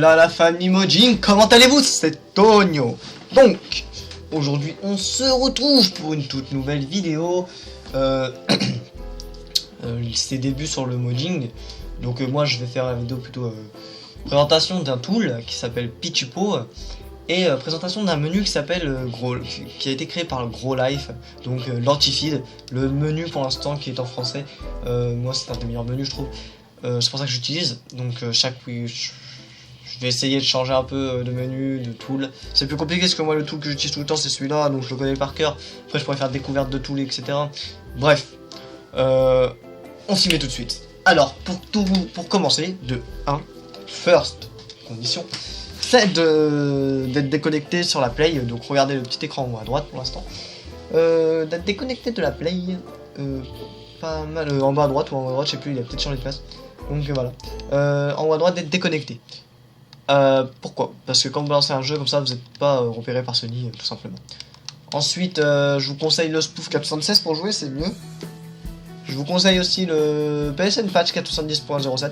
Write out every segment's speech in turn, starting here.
Voilà la famille Mojang, comment allez-vous? C'est Tonio. Donc, aujourd'hui on se retrouve pour une toute nouvelle vidéo. C'est début sur le Mojang. Donc moi je vais faire la vidéo plutôt présentation d'un tool qui s'appelle Pichupo et présentation d'un menu qui s'appelle qui a été créé par Grow Life, donc l'anti-feed. Le menu pour l'instant qui est en français, moi c'est un des meilleurs menus je trouve. C'est pour ça que j'utilise. Donc je vais essayer de changer un peu de menu, de tool. C'est plus compliqué parce que moi le tool que j'utilise tout le temps c'est celui-là, donc je le connais par cœur. Après je pourrais faire découverte de tools, etc. Bref, on s'y met tout de suite. Alors pour commencer, de 1, first condition, c'est d'être déconnecté sur la play. Donc regardez le petit écran en haut à droite pour l'instant. D'être déconnecté de la play, pas mal en bas à droite ou en haut à droite, je sais plus, il a peut-être changé de place. Donc voilà, en haut à droite d'être déconnecté. Pourquoi? Parce que quand vous lancez un jeu comme ça, vous n'êtes pas repéré par Sony, tout simplement. Ensuite, je vous conseille le Spoof 476 pour jouer, c'est mieux. Je vous conseille aussi le PSN Patch 470.07,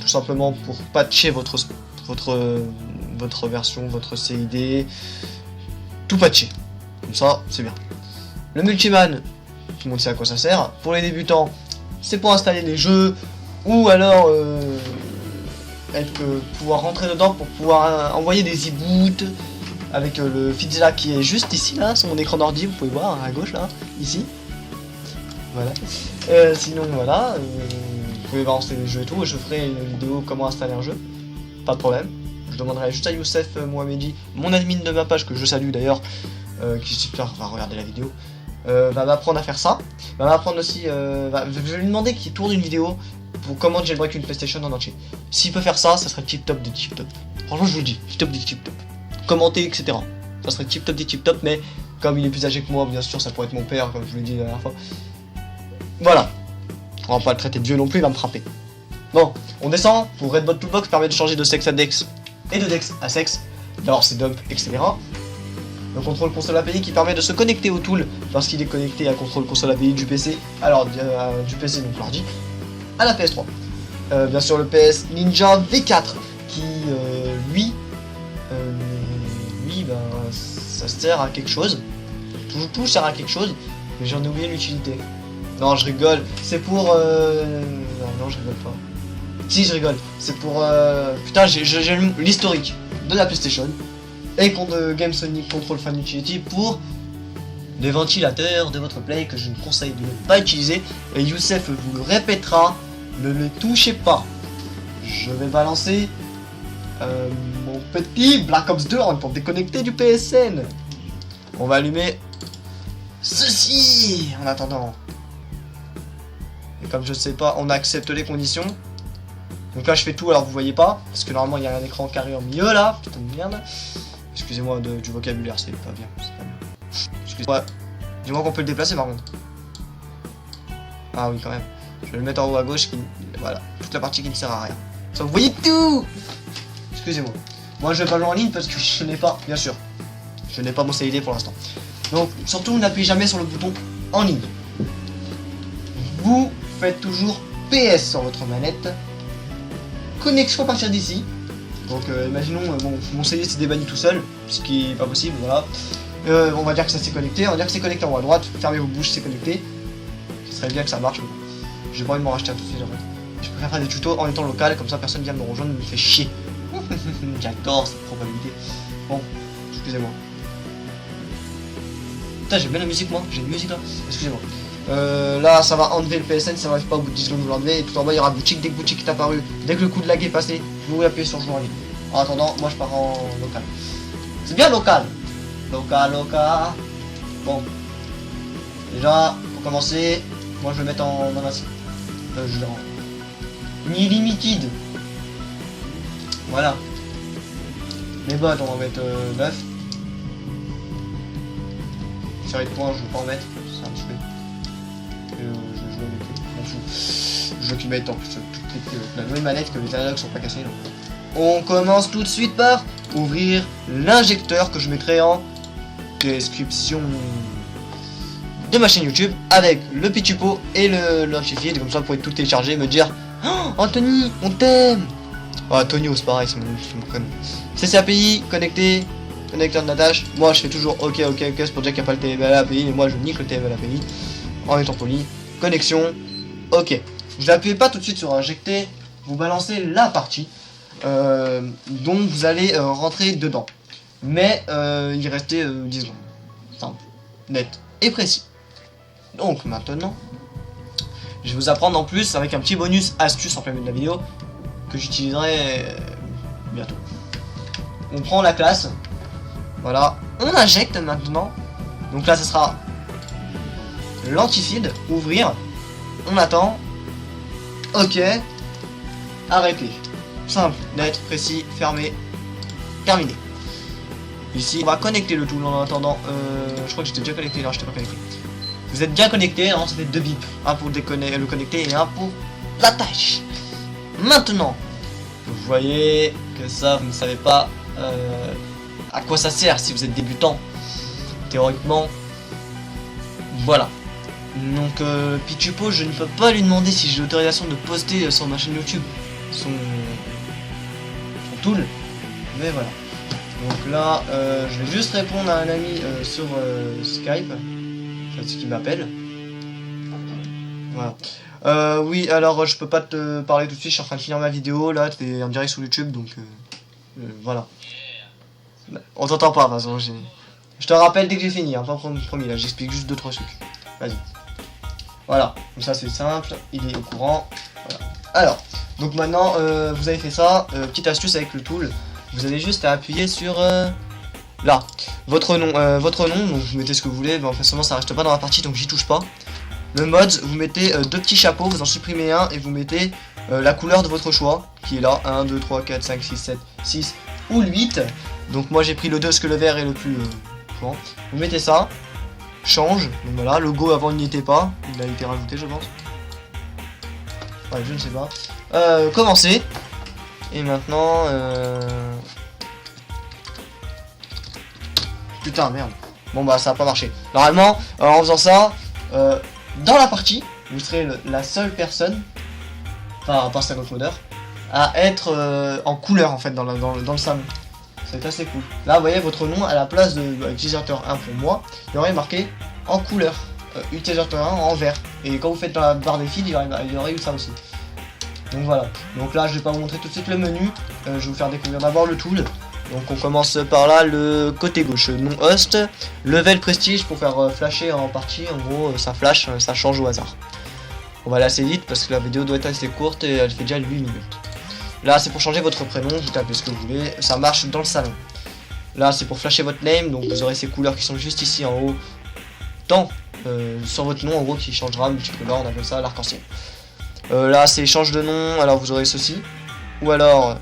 tout simplement pour patcher votre version, votre CID, tout patcher. Comme ça, c'est bien. Le Multiman, tout le monde sait à quoi ça sert. Pour les débutants, c'est pour installer les jeux, ou alors pouvoir rentrer dedans pour pouvoir envoyer des e-boots avec le Fitzilla qui est juste ici là sur mon écran d'ordi, vous pouvez voir à gauche là, ici. Voilà. Sinon voilà, vous pouvez balancer les jeux et tout. Je ferai une vidéo comment installer un jeu, pas de problème. Je demanderai juste à Youssef Mohamedi, mon admin de ma page que je salue d'ailleurs, qui j'espère va regarder la vidéo. Va m'apprendre à faire ça. Va m'apprendre aussi. Je vais lui demander qu'il tourne une vidéo pour comment jailbreak une PlayStation en entier. S'il peut faire ça, ça serait tip top des tip top. Franchement, je vous le dis, tip top des tip top. Commenter, etc. Ça serait tip top des tip top, mais comme il est plus âgé que moi, bien sûr, ça pourrait être mon père, comme je vous l'ai dit la dernière fois. Voilà. On va pas le traiter de vieux non plus, il va me frapper. Bon, on descend. Pour Redbot Toolbox permet de changer de sexe à dex et de dex à sexe. D'abord, c'est dump, etc. Le contrôle console API qui permet de se connecter au tool lorsqu'il est connecté à contrôle console API du PC, alors du PC donc l'ordi, à la PS3. Bien sûr le PS Ninja V4 qui lui ben, ça sert à quelque chose. Tout sert à quelque chose, mais j'en ai oublié l'utilité. Non je rigole, c'est pour non je rigole pas. Si je rigole, c'est pour putain j'ai l'historique de la PlayStation et de Game Sonic Control Fan Utility pour les ventilateurs de votre play que je ne conseille de ne pas utiliser. Et Youssef vous le répétera, ne les touchez pas. Je vais balancer mon petit Black Ops 2 pour déconnecter du PSN. On va allumer ceci en attendant. Et comme je sais pas, on accepte les conditions. Donc là je fais tout alors vous voyez pas, parce que normalement il y a un écran carré au milieu là, putain de merde. Excusez-moi du vocabulaire, c'est pas bien. Excusez-moi. Dis-moi qu'on peut le déplacer par contre. Ah oui quand même. Je vais le mettre en haut à gauche, voilà, toute la partie qui ne sert à rien. Ça vous voyez tout. Excusez-moi. Moi je vais pas jouer en ligne parce que je n'ai pas, bien sûr. Je n'ai pas mon CID pour l'instant. Donc surtout n'appuyez jamais sur le bouton en ligne. Vous faites toujours PS sur votre manette. Connexion à partir d'ici. Donc imaginons mon CD s'est débanni tout seul, ce qui est pas possible, voilà. On va dire que ça s'est connecté, on va dire que c'est connecté en haut à droite, fermez vos bouches, c'est connecté. Ce serait bien que ça marche. J'ai pas envie de m'en racheter un tout de suite en fait. Je préfère faire des tutos en étant local, comme ça personne vient me rejoindre, me fait chier. J'adore cette probabilité. Bon, excusez-moi. Putain j'ai bien la musique moi, j'ai une musique là, excusez-moi. Là ça va enlever le PSN, ça va pas au bout de 10 secondes vous l'enlevez et tout en bas il y aura boutique, dès que boutique est apparu, dès que le coup de lag est passé, vous appuyez sur jouer en ligne. En attendant, moi je pars en local. C'est bien local. Local. Bon. Déjà, pour commencer, moi je vais mettre en Unlimited. Voilà. Les bots on va mettre 9. Série de points, je vais pas en mettre, c'est un petit peu. Je vais jouer avec eux, je m'en fous. Je veux qu'ils mettent en plus la nouvelle manette, que les analogues sont pas cassés. Donc. On commence tout de suite par ouvrir l'injecteur que je mettrai en description de ma chaîne YouTube avec le Pichupo et l'anti-feed. Comme ça vous pouvez tout télécharger et me dire oh, Anthony, on t'aime. Ah, Tonio, c'est pareil, c'est mon prénom. CCAPI, connecté, connecteur de Natache. Moi, je fais toujours ok, c'est pour dire qu'il n'y a pas le TML API, mais moi, je nique le TML API en étant poli. Connexion, ok. Vous n'appuyez pas tout de suite sur injecter, vous balancez la partie dont vous allez rentrer dedans. Mais il restait 10 secondes. Simple, net et précis. Donc maintenant, je vais vous apprendre en plus avec un petit bonus astuce en plein milieu de la vidéo que j'utiliserai bientôt. On prend la classe, voilà, on injecte maintenant. Donc là, ce sera l'antifeed, ouvrir, on attend, ok, arrêter. Simple, net, précis, fermé, terminé. Ici, on va connecter le tout en attendant. Je crois que j'étais déjà connecté, non, je n'étais pas connecté. Vous êtes bien connecté, hein, ça fait 2 bips. Un pour le connecter et un pour la tâche. Maintenant, vous voyez que ça, vous ne savez pas à quoi ça sert si vous êtes débutant. Théoriquement, voilà. Donc, Pichupo, je ne peux pas lui demander si j'ai l'autorisation de poster sur ma chaîne YouTube son tool. Mais voilà. Donc là, je vais juste répondre à un ami sur Skype. Ce qui m'appelle. Voilà. Oui, alors je peux pas te parler tout de suite, je suis en train de finir ma vidéo, là, t'es en direct sur YouTube, donc voilà. On t'entend pas, de toute façon, je te rappelle dès que j'ai fini, hein, pas promis, là, j'explique juste 2-3 trucs. Vas-y. Voilà, donc ça c'est simple, il est au courant. Voilà. Alors, donc maintenant, vous avez fait ça, petite astuce avec le tool, vous avez juste à appuyer sur... là, votre nom, donc vous mettez ce que vous voulez, mais en fait seulement ça reste pas dans la partie donc j'y touche pas. Le mode, vous mettez 2 petits chapeaux, vous en supprimez un et vous mettez la couleur de votre choix, qui est là, 1, 2, 3, 4, 5, 6, 7, 6 ou 8. Donc moi j'ai pris le 2 parce que le vert est le plus courant. Vous mettez ça, change, donc voilà, logo avant il n'y était pas, il a été rajouté je pense. Ouais, je ne sais pas. Commencez. Et maintenant... Putain, merde. Bon bah ça a pas marché. Normalement, en faisant ça, dans la partie, vous serez la seule personne, enfin à part sa modeur, à être en couleur en fait dans le salon. C'est assez cool. Là, vous voyez votre nom à la place de utilisateur 1 pour moi, il y aurait marqué en couleur. Utilisateur 1 en vert. Et quand vous faites dans la barre des feeds, il y aurait eu ça aussi. Donc voilà. Donc là, je vais pas vous montrer tout de suite le menu. Je vais vous faire découvrir d'abord le tool. Donc on commence par là, le côté gauche, nom host, level prestige pour faire flasher en partie, en gros ça flash, ça change au hasard. On va aller assez vite parce que la vidéo doit être assez courte et elle fait déjà 8 minutes. Là c'est pour changer votre prénom, vous tapez ce que vous voulez, ça marche dans le salon. Là c'est pour flasher votre name, donc vous aurez ces couleurs qui sont juste ici en haut, sur votre nom en gros qui changera multicolore, on appelle ça l'arc-en-ciel. Là c'est change de nom, alors vous aurez ceci, ou alors...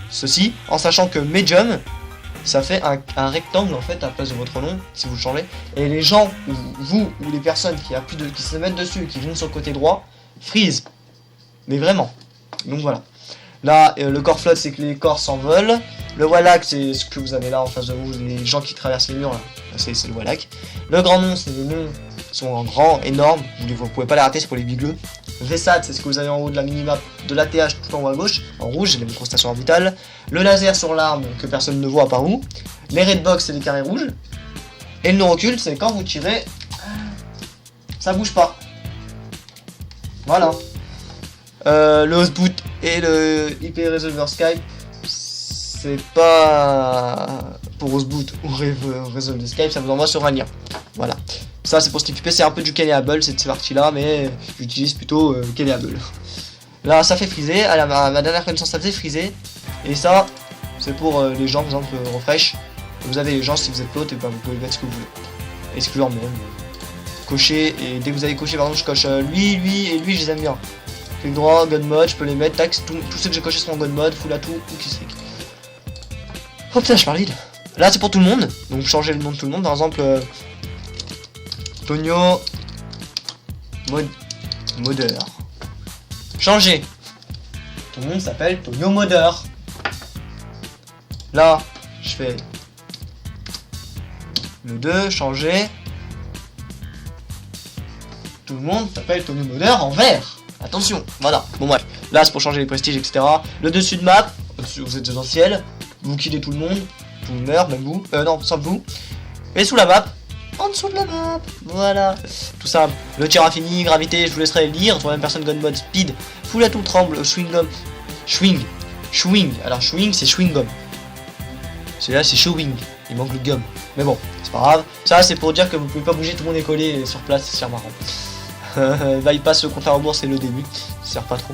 ceci, en sachant que medium ça fait un rectangle en fait à la place de votre nom si vous le changez, et les gens ou vous ou les personnes qui se mettent dessus qui viennent sur le côté droit freeze, mais vraiment. Donc voilà, là le core float c'est que les corps s'envolent, le wallack c'est ce que vous avez là en face de vous, les gens qui traversent les murs là, c'est le wallack. Le grand nom c'est les noms sont en grand, énorme, vous pouvez pas les rater, c'est pour les bigleux. VSAT, c'est ce que vous avez en haut de la minimap de l'ATH tout en haut à gauche, en rouge, les microstations orbitales. Le laser sur l'arme que personne ne voit à part vous. Les redbox, c'est les carrés rouges. Et le non occulte, c'est quand vous tirez, ça bouge pas. Voilà. Le hostboot et le IP Resolver Skype, c'est pas pour hostboot ou Resolver Skype, ça vous envoie sur un lien. Voilà. Ça c'est pour s'occuper, c'est un peu du Keyable cette partie là, mais j'utilise plutôt Keyable. Là ça fait friser, à ma dernière connaissance ça faisait friser. Et ça c'est pour les gens par exemple refresh. Vous avez les gens si vous êtes l'autre et ben, vous pouvez mettre ce que vous voulez. Exclure même. Cocher, et dès que vous avez coché par exemple je coche lui et lui je les aime bien. Clic droit, God mode, je peux les mettre, tac, tous ceux que j'ai coché sont en God mode, full atout ou qui c'est. Oh putain je parle vite. Là c'est pour tout le monde, donc changez le nom de tout le monde, par exemple Tonio Modeur. Changer. Tout le monde s'appelle Tonio Modeur. Là, je fais le 2, changer. Tout le monde s'appelle Tonio Modeur en vert. Attention, voilà. Bon bref. Là c'est pour changer les prestiges, etc. Le dessus de map, vous êtes dans le ciel, vous killez tout le monde, tout le monde meurt, même vous, non, sauf vous. Et sous la map, en dessous de la map, voilà. Tout ça, le tir infini, gravité, je vous laisserai lire. Troisième personne, gun mode, speed, full atout, tremble, chewing gum, chewing. Alors chewing c'est chewing gum. Celui-là c'est chewing, il manque le gum. Mais bon, c'est pas grave. Ça c'est pour dire que vous pouvez pas bouger, tout le monde est collé sur place, c'est marrant. Là il passe le compte à rebours, c'est le début, ça sert pas trop.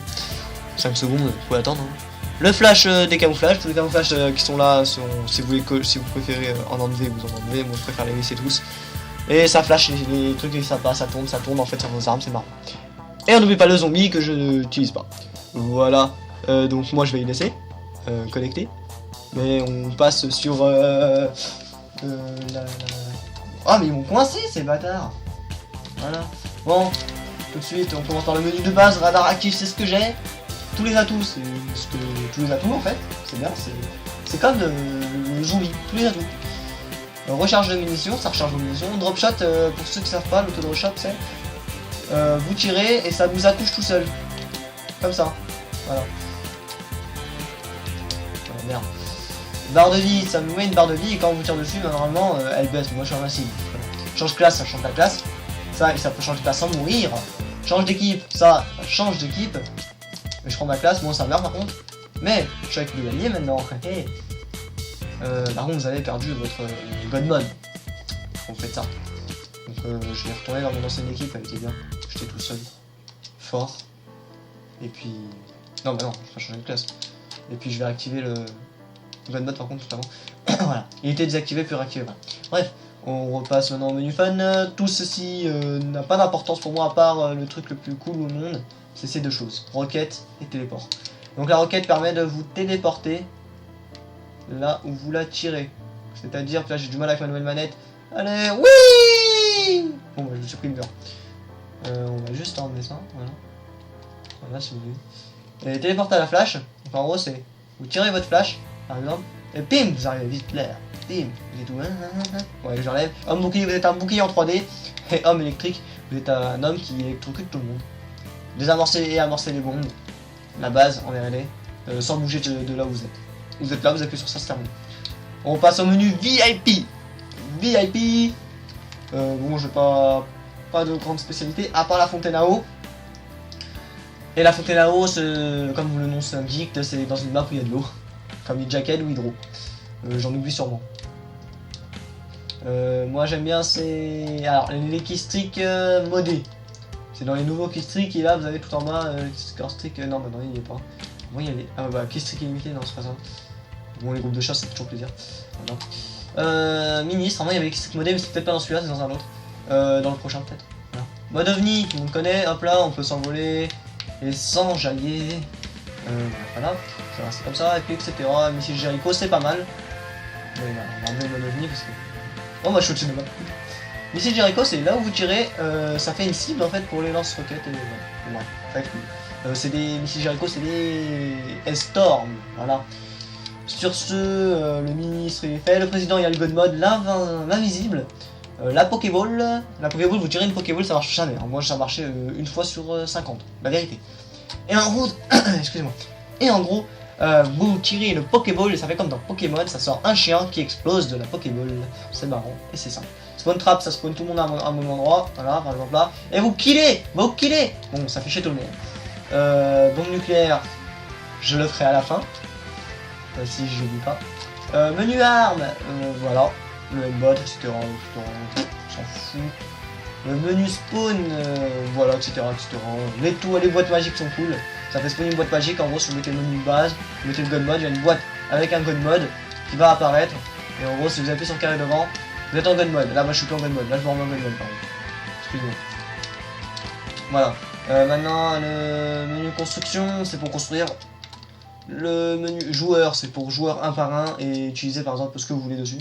5 secondes, vous pouvez attendre. Hein. Le flash des camouflages, tous les camouflages qui sont là, sont, si vous préférez en enlever, vous en enlevez, moi je préfère les laisser tous. Et ça flash les trucs et ça passe, ça tourne en fait sur vos armes, c'est marrant. Et on n'oublie pas le zombie que je n'utilise pas. Voilà, donc moi je vais y laisser, connecter. Mais on passe sur Ah mais ils m'ont coincé ces bâtards. Voilà. Bon, tout de suite on commence par le menu de base, radar actif c'est ce que j'ai. Tous les atouts, c'est ce que. Tous les atouts en fait, c'est bien, c'est comme le zombie, tous les atouts. Recharge de munitions, ça recharge vos munitions. Drop shot, pour ceux qui savent pas, l'auto drop shot c'est vous tirez et ça vous accouche tout seul. Comme ça. Voilà. Oh, merde. Barre de vie, ça vous met une barre de vie et quand on vous tire dessus, normalement elle baisse, mais moi je suis invincible. Voilà. Change classe, ça change la classe. Ça peut changer de classe sans mourir. Change d'équipe, ça change d'équipe. Mais je prends ma classe, moi ça meurt par contre. Mais je suis avec le allié maintenant. Hey. Par contre vous avez perdu votre god mode. Vous faites ça. Donc je vais retourner dans mon ancienne équipe, elle était bien. J'étais tout seul. Fort. Et puis. Non bah non, je vais pas changer de classe. Et puis je vais activer le god mode par contre tout avant. Voilà. Il était désactivé puis réactivé. Voilà. Bref, on repasse maintenant au menu fun. Tout ceci n'a pas d'importance pour moi à part le truc le plus cool au monde. C'est ces deux choses, roquette et téléport. Donc la roquette permet de vous téléporter là où vous la tirez. C'est-à-dire que là j'ai du mal avec ma nouvelle manette. Allez, oui. Bon bah je me suis pris le mur. On va juste enlever ça, voilà. Voilà si vous voulez. Et téléporter à la flash, donc en gros c'est, vous tirez votre flash, par exemple, et bim, vous arrivez vite clair. Bim, et tout. Ouais j'enlève. Homme bouclier, vous êtes un bouclier en 3D. Et homme électrique, vous êtes un homme qui électrocute tout le monde. Désamorcer et amorcer les bombes, la base en RLA, sans bouger de là où vous êtes. Vous êtes là, vous appuyez sur ça, c'est terminé. On passe au menu VIP. VIP. Bon, je vais pas de grande spécialité, à part la fontaine à eau. Et la fontaine à eau, comme le nom s'indique, c'est dans une map où il y a de l'eau. Comme Jacket ou Hydro. J'en oublie sûrement. Moi j'aime bien alors les keystricks modés. C'est dans les nouveaux keystricks et là vous avez tout en bas keystrick, non bah non il n'y est pas. Moi il y a les. Ah bah keystrick illimité, non c'est pas ça. Bon les groupes de chasse ça fait toujours plaisir. Voilà. Ministre, en vrai il y avait les keystricks modés mais c'est peut-être pas dans celui-là, c'est dans un autre. Dans le prochain peut-être. Voilà. Mode ovni, tout le monde connaît, hop là on peut s'envoler et s'enjailler. Voilà, ça va rester comme ça, et puis etc. Missile Jericho c'est pas mal. Mais voilà, on va enlever le mode ovni parce que. Oh moi je suis au-dessus de ma. Missile Jericho c'est là où vous tirez, ça fait une cible en fait pour les lance-roquettes et voilà, ça exclut. C'est des missiles Jericho, c'est des S-Storm, voilà. Sur ce, le ministre il est fait, le président il y a le God Mode, l'invisible, la Pokéball, vous tirez une Pokéball ça marche jamais, alors moi ça marchait une fois sur 50, la vérité. Et en gros, excusez-moi, et en gros, vous tirez une Pokéball et ça fait comme dans Pokémon, ça sort un chien qui explose de la Pokéball, c'est marrant et c'est simple. Spawn trap, ça spawn tout le monde à un même endroit, voilà par exemple là, et vous killez. Bon ça fait chier tout le monde. Bombe nucléaire, je le ferai à la fin, si je n'oublie pas. Menu armes, voilà, le aimbot, etc. On s'en fout. Le menu spawn, voilà, etc. Les boîtes magiques sont cool. Ça fait spawn une boîte magique, en gros si vous mettez le menu de base, vous mettez le God Mode, il y a une boîte avec un God Mode qui va apparaître. Et en gros si vous appuyez sur le carré devant, vous êtes en God Mode. Là moi je suis plus en God Mode, là je me remets en God Mode par contre. Excusez-moi. Voilà. Maintenant le menu construction c'est pour construire. Le menu joueur c'est pour joueur un par un et utiliser par exemple ce que vous voulez dessus.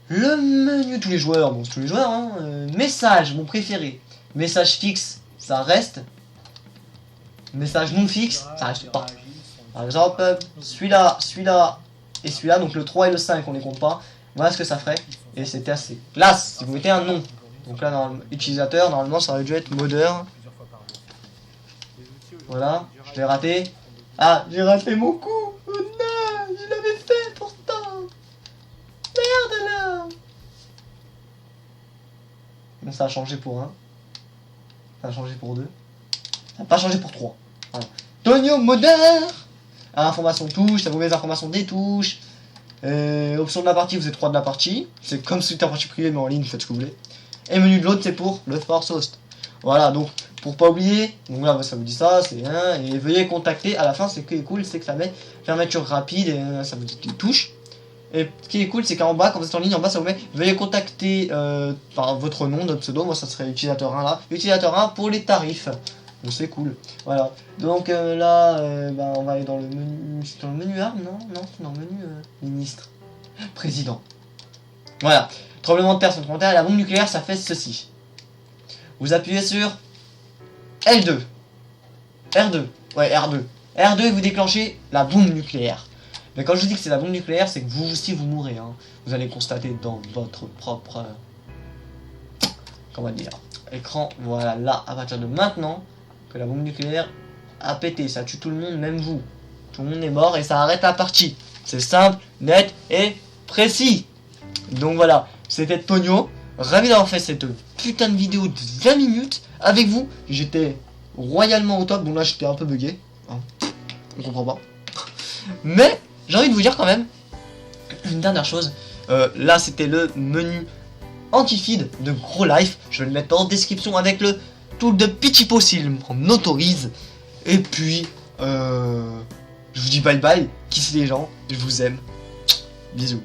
Le menu tous les joueurs, bon c'est tous les joueurs hein. Message, mon préféré. Message fixe, ça reste. Message non fixe, ça reste pas. Par exemple, celui-là et celui-là, donc le 3 et le 5 on les compte pas. Voilà ce que ça ferait. Et c'était assez classe si vous mettez un nom. Donc là dans utilisateur, normalement ça aurait dû être modeur. Voilà, je l'ai raté. Ah, j'ai raté mon coup. Oh non, je l'avais fait pourtant. Merde là. Bon, ça a changé pour 1. Ça a changé pour 2. Ça n'a pas changé pour 3. Voilà. Tonio Modeur. Information touche, ça vous met les informations des touches. Option de la partie, vous êtes 3 de la partie. C'est comme si c'était en partie privée, mais en ligne, vous faites ce que vous voulez. Et menu de l'autre, c'est pour le force host. Voilà, donc pour pas oublier, donc là ça vous dit ça, c'est 1, et veuillez contacter. À la fin, c'est ce qui est cool, c'est que ça met fermeture rapide, et ça vous dit les touches. Et ce qui est cool, c'est qu'en bas, quand vous êtes en ligne, en bas ça vous met veuillez contacter votre nom, notre pseudo. Moi ça serait utilisateur 1 là, utilisateur 1 pour les tarifs. Donc c'est cool. Voilà. Donc là, on va aller dans le menu. C'est dans le menu arme, non? Non, c'est dans le menu ministre. Président. Voilà. Tremblement de terre, centre terre, et la bombe nucléaire, ça fait ceci. Vous appuyez sur L2. R2. Ouais, R2. R2 et vous déclenchez la bombe nucléaire. Mais quand je vous dis que c'est la bombe nucléaire, c'est que vous aussi vous mourrez. Hein. Vous allez constater dans votre propre... comment dire, écran. Voilà, là, à partir de maintenant, que la bombe nucléaire a pété. Ça tue tout le monde, même vous. Tout le monde est mort et ça arrête la partie. C'est simple, net et précis. Donc voilà, c'était Tonio. Ravi d'avoir fait cette putain de vidéo de 20 minutes avec vous. J'étais royalement au top. Bon là j'étais un peu bugué. Hein. On comprend pas. Mais j'ai envie de vous dire quand même une dernière chose. Là c'était le menu anti-feed de Gros Life. Je vais le mettre en description avec le tool de Pichipo s'il m'en autorise. Et puis je vous dis bye bye. Kiss les gens. Je vous aime. Bisous.